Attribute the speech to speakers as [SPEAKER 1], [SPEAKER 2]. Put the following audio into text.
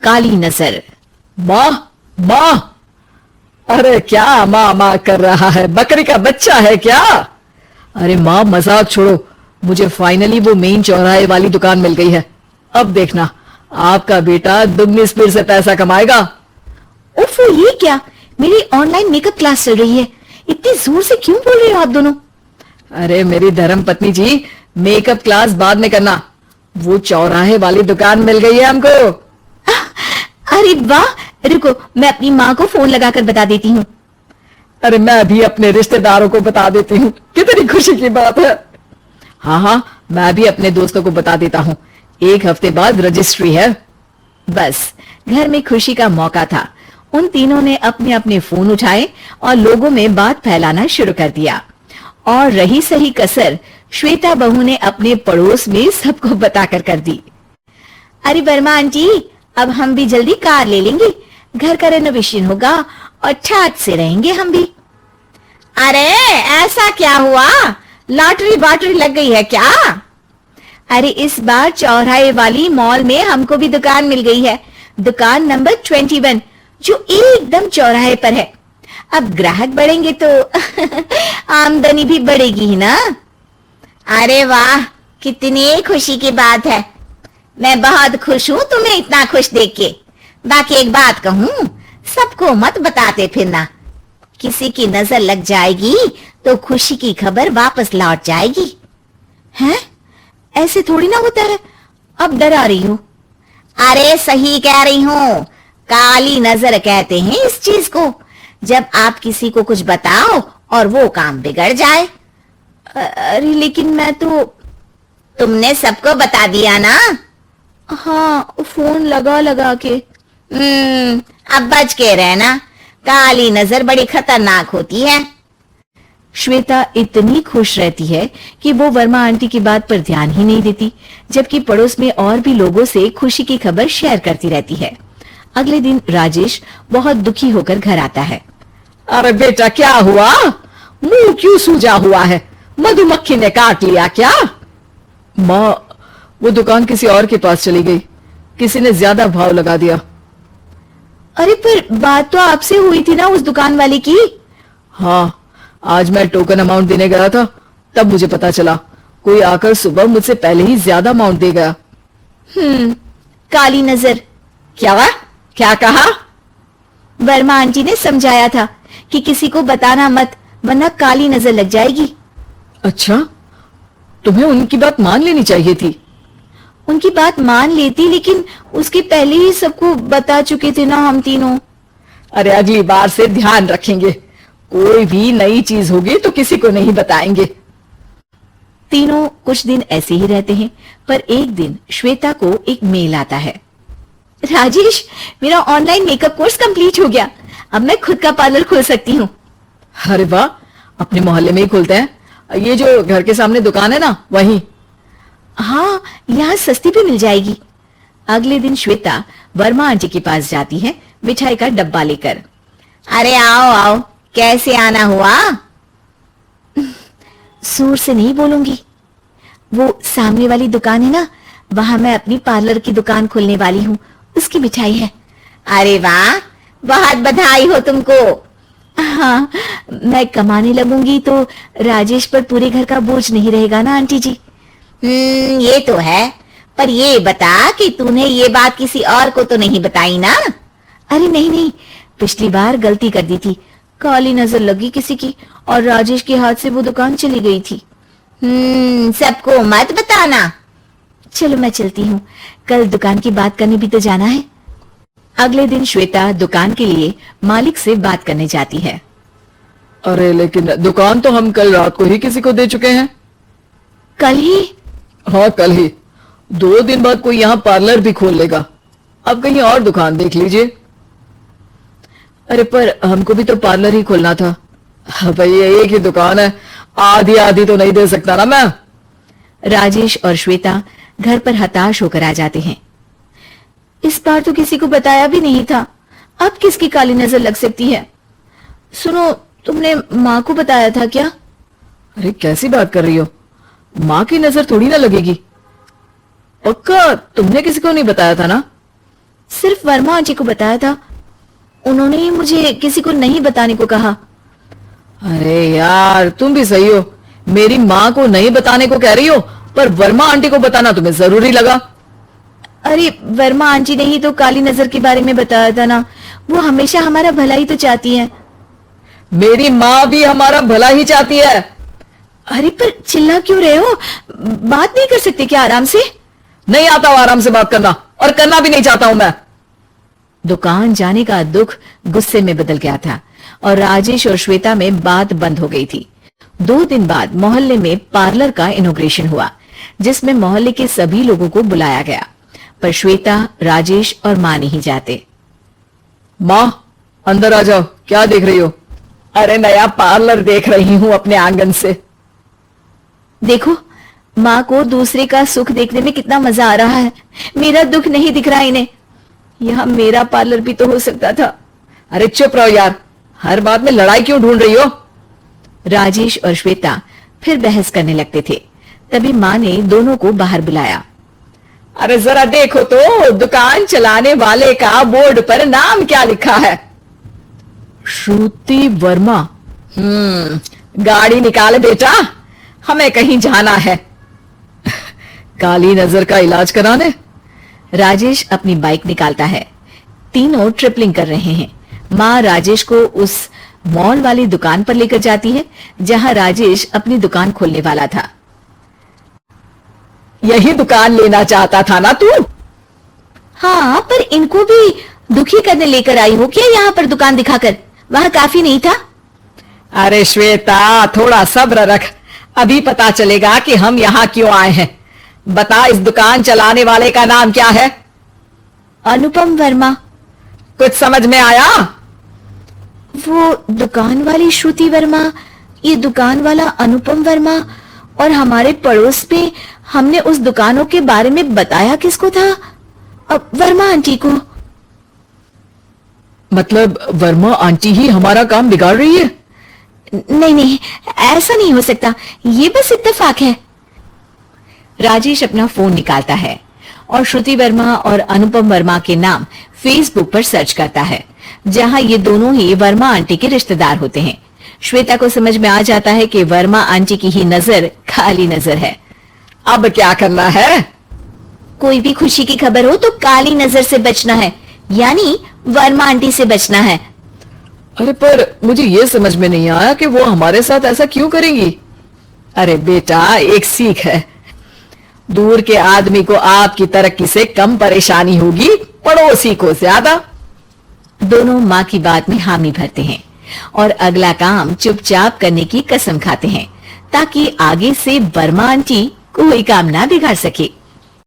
[SPEAKER 1] काली नजर।
[SPEAKER 2] माँ, माँ, अरे क्या माँ माँ कर रहा है? बकरी का बच्चा है क्या? अरे माँ, मजाक छोड़ो, मुझे फाइनली वो मेन चौराहे वाली दुकान मिल गई है। अब देखना, आपका बेटा दुगनी स्पीड से पैसा कमाएगा।
[SPEAKER 1] ओफो, ये क्या? मेरी ऑनलाइन मेकअप क्लास चल रही है, इतनी जोर से क्यों बोल रहे हो आप दोनों?
[SPEAKER 2] अरे मेरी धर्म पत्नी जी, मेकअप क्लास बाद में करना, वो चौराहे वाली दुकान मिल गई है हमको।
[SPEAKER 1] अरे वाह, रुको मैं अपनी माँ को फोन लगाकर बता देती हूँ।
[SPEAKER 2] अरे मैं भी अपने रिश्तेदारों को बता देती हूँ, कितनी खुशी की बात है। हाँ हाँ, मैं भी अपने दोस्तों को बता देता हूँ, 1 हफ्ते बाद रजिस्ट्री है।
[SPEAKER 1] बस घर में खुशी का मौका था। उन तीनों ने अपने अपने फोन उठाए और लोगों में बात फैलाना शुरू कर दिया। और रही सही कसर श्वेता बहू ने अपने पड़ोस में सबको बताकर कर दी। अरे वर्मा आंटी, अब हम भी जल्दी कार ले लेंगे, घर का रेनोवेशन होगा और ठाट से रहेंगे हम भी। अरे ऐसा क्या हुआ? लॉटरी बाटरी लग गई है क्या? अरे इस बार चौराहे वाली मॉल में हमको भी दुकान मिल गई है, दुकान नंबर 21, जो एकदम चौराहे पर है। अब ग्राहक बढ़ेंगे तो आमदनी भी बढ़ेगी ही ना। अरे वाह, कितनी खुशी की बात है। मैं बहुत खुश हूँ तुम्हें इतना खुश देख के। बाकी एक बात कहूँ, सबको मत बताते फिरना, किसी की नजर लग जाएगी तो खुशी की खबर वापस लौट जाएगी। हैं? ऐसे थोड़ी ना होता है, अब डरा रही हो। अरे सही कह रही हूँ, काली नजर कहते हैं इस चीज को, जब आप किसी को कुछ बताओ और वो काम बिगड़ जाए। अरे लेकिन मैं तो। तुमने सबको बता दिया ना? हाँ, फोन लगा लगा के। अब बच के रहना, काली नजर बड़ी खतरनाक होती है। श्वेता इतनी खुश रहती है कि वो वर्मा आंटी की बात पर ध्यान ही नहीं देती, जबकि पड़ोस में और भी लोगों से खुशी की खबर शेयर करती रहती है। अगले दिन राजेश बहुत दुखी होकर घर आता है।
[SPEAKER 2] अरे बेटा, क्या हुआ? मुंह क्यों सूजा हुआ है? मधुमक्खी ने काट लिया क्या? माँ, वो दुकान किसी और के पास चली गई, किसी ने ज्यादा भाव लगा दिया।
[SPEAKER 1] अरे पर बात तो आपसे हुई थी ना उस दुकान वाले की?
[SPEAKER 2] हाँ, आज मैं टोकन अमाउंट देने गया था, तब मुझे पता चला कोई आकर सुबह मुझसे पहले ही ज्यादा अमाउंट दे गया।
[SPEAKER 1] काली नजर।
[SPEAKER 2] क्या हुआ? क्या कहा?
[SPEAKER 1] वर्मा आंटी ने समझाया था कि किसी को बताना मत, वरना काली नजर लग जाएगी।
[SPEAKER 2] अच्छा, तुम्हें उनकी बात मान लेनी चाहिए थी।
[SPEAKER 1] उनकी बात मान लेती, लेकिन उसके पहले ही सबको बता चुके थे ना हम तीनों।
[SPEAKER 2] अरे अगली बार से ध्यान रखेंगे, कोई भी नई चीज होगी तो किसी को नहीं बताएंगे।
[SPEAKER 1] तीनों कुछ दिन ऐसे ही रहते हैं, पर एक दिन श्वेता को एक मेल आता है। राजेश, मेरा ऑनलाइन मेकअप कोर्स कंप्लीट हो गया, अब मैं खुद का पार्लर खोल सकती हूँ।
[SPEAKER 2] अरे वाह, अपने मोहल्ले में ही खोलते हैं, ये जो घर के सामने दुकान है ना, वहीं।
[SPEAKER 1] हाँ, यहाँ सस्ती भी मिल जाएगी। अगले दिन श्वेता वर्मा आंटी के पास जाती है मिठाई का डब्बा लेकर। अरे आओ आओ, कैसे आना हुआ? जोर से नहीं बोलूंगी। वो सामने वाली दुकान है ना, वहां मैं अपनी पार्लर की दुकान खोलने वाली हूँ, उसकी मिठाई है। अरे वाह, बहुत बधाई हो तुमको। हाँ, मैं कमाने लगूंगी तो राजेश पर पूरे घर का बोझ नहीं रहेगा ना आंटी जी। ये तो है, पर ये बता कि तूने ये बात किसी और को तो नहीं बताई ना? अरे नहीं नहीं, पिछली बार गलती कर दी थी, काली नजर लगी किसी की और राजेश के हाथ से वो दुकान चली गई थी। सबको मत बताना। चलो मैं चलती हूँ, कल दुकान की बात करने भी तो जाना है। अगले दिन श्वेता दुकान के लिए मालिक से बात करने जाती है।
[SPEAKER 2] अरे लेकिन दुकान तो हम कल रात को ही किसी को दे चुके हैं।
[SPEAKER 1] कल ही?
[SPEAKER 2] हाँ, कल ही। 2 दिन बाद कोई यहाँ पार्लर भी खोल लेगा, अब कहीं और दुकान देख लीजिए। अरे पर हमको भी तो पार्लर ही खोलना था। भाई ये एक ही दुकान है, आधी आधी तो नहीं दे सकता ना मैं।
[SPEAKER 1] राजेश और श्वेता घर पर हताश होकर आ जाते हैं। इस बार तो किसी को बताया भी नहीं था, अब किसकी काली नजर लग सकती है? सुनो, तुमने माँ को बताया था क्या?
[SPEAKER 2] अरे कैसी बात कर रही हो, माँ की नजर थोड़ी ना लगेगी। पक्का तुमने किसी को नहीं बताया था ना?
[SPEAKER 1] सिर्फ वर्मा आंटी को बताया था। उन्होंने ही मुझे किसी को नहीं बताने को कहा।
[SPEAKER 2] अरे यार, तुम भी सही हो। मेरी माँ को नहीं बताने को कह रही हो, पर वर्मा आंटी को बताना तुम्हें जरूरी लगा।
[SPEAKER 1] अरे वर्मा आंटी ने ही तो काली नजर के बारे में बताया था ना। वो हमेशा हमारा भला ही तो चाहती है।
[SPEAKER 2] मेरी माँ भी हमारा भला ही चाहती है।
[SPEAKER 1] अरे पर चिल्ला क्यों रहे हो? बात नहीं कर सकते क्या आराम से?
[SPEAKER 2] नहीं आता हूं आराम से बात करना, और करना भी नहीं चाहता हूं मैं।
[SPEAKER 1] दुकान जाने का दुख गुस्से में बदल गया था और राजेश और श्वेता में बात बंद हो गई थी। 2 दिन बाद मोहल्ले में पार्लर का इनॉग्रेशन हुआ, जिसमें मोहल्ले के सभी लोगों को बुलाया गया, पर श्वेता, राजेश और मां नहीं जाते।
[SPEAKER 2] माँ, अंदर आ जाओ। क्या देख रही हो? अरे नया पार्लर देख रही हूं अपने आंगन से।
[SPEAKER 1] देखो, माँ को दूसरे का सुख देखने में कितना मजा आ रहा है। मेरा दुख नहीं दिख रहा इन्हें। यहाँ मेरा पार्लर भी तो हो सकता था।
[SPEAKER 2] अरे चुप रहो यार, हर बात में लड़ाई क्यों ढूंढ रही हो?
[SPEAKER 1] राजेश और श्वेता फिर बहस करने लगते थे। तभी माँ ने दोनों को बाहर बुलाया।
[SPEAKER 2] अरे जरा देखो तो, दुकान चलाने वाले का बोर्ड पर नाम क्या लिखा है? श्रुति वर्मा। गाड़ी निकाले बेटा, हमें कहीं जाना है। काली नजर का इलाज कराने?
[SPEAKER 1] राजेश अपनी बाइक निकालता है। तीनों ट्रिपलिंग कर रहे हैं। माँ राजेश को उस मॉल वाली दुकान पर लेकर जाती है जहां राजेश अपनी दुकान खोलने वाला था।
[SPEAKER 2] यही दुकान लेना चाहता था ना तू?
[SPEAKER 1] हाँ, पर इनको भी दुखी करने लेकर आई हो क्या यहाँ पर दुकान दिखाकर? वहां काफी नहीं था?
[SPEAKER 2] अरे श्वेता, थोड़ा सब्र रख, अभी पता चलेगा कि हम यहाँ क्यों आए हैं। बता, इस दुकान चलाने वाले का नाम क्या है?
[SPEAKER 1] अनुपम वर्मा।
[SPEAKER 2] कुछ समझ में आया?
[SPEAKER 1] वो दुकान वाली श्रुति वर्मा, ये दुकान वाला अनुपम वर्मा, और हमारे पड़ोस में हमने उस दुकानों के बारे में बताया किसको था? वर्मा आंटी को।
[SPEAKER 2] मतलब वर्मा आंटी ही हमारा काम बिगाड़ रही है?
[SPEAKER 1] नहीं नहीं, ऐसा नहीं हो सकता, ये बस इत्तेफाक है। राजेश अपना फोन निकालता है और श्रुति वर्मा और अनुपम वर्मा के नाम फेसबुक पर सर्च करता है, जहां ये दोनों ही वर्मा आंटी के रिश्तेदार होते हैं। श्वेता को समझ में आ जाता है कि वर्मा आंटी की ही नजर काली नजर है।
[SPEAKER 2] अब क्या करना है?
[SPEAKER 1] कोई भी खुशी की खबर हो तो काली नजर से बचना है, यानी वर्मा आंटी से बचना है।
[SPEAKER 2] अरे पर मुझे ये समझ में नहीं आया कि वो हमारे साथ ऐसा क्यों करेंगी। अरे बेटा, एक सीख है, दूर के आदमी को आपकी तरक्की से कम परेशानी होगी, पड़ोसी को ज्यादा।
[SPEAKER 1] दोनों माँ की बात में हामी भरते हैं और अगला काम चुपचाप करने की कसम खाते हैं, ताकि आगे से वर्मा आंटी कोई काम ना बिगाड़ सके।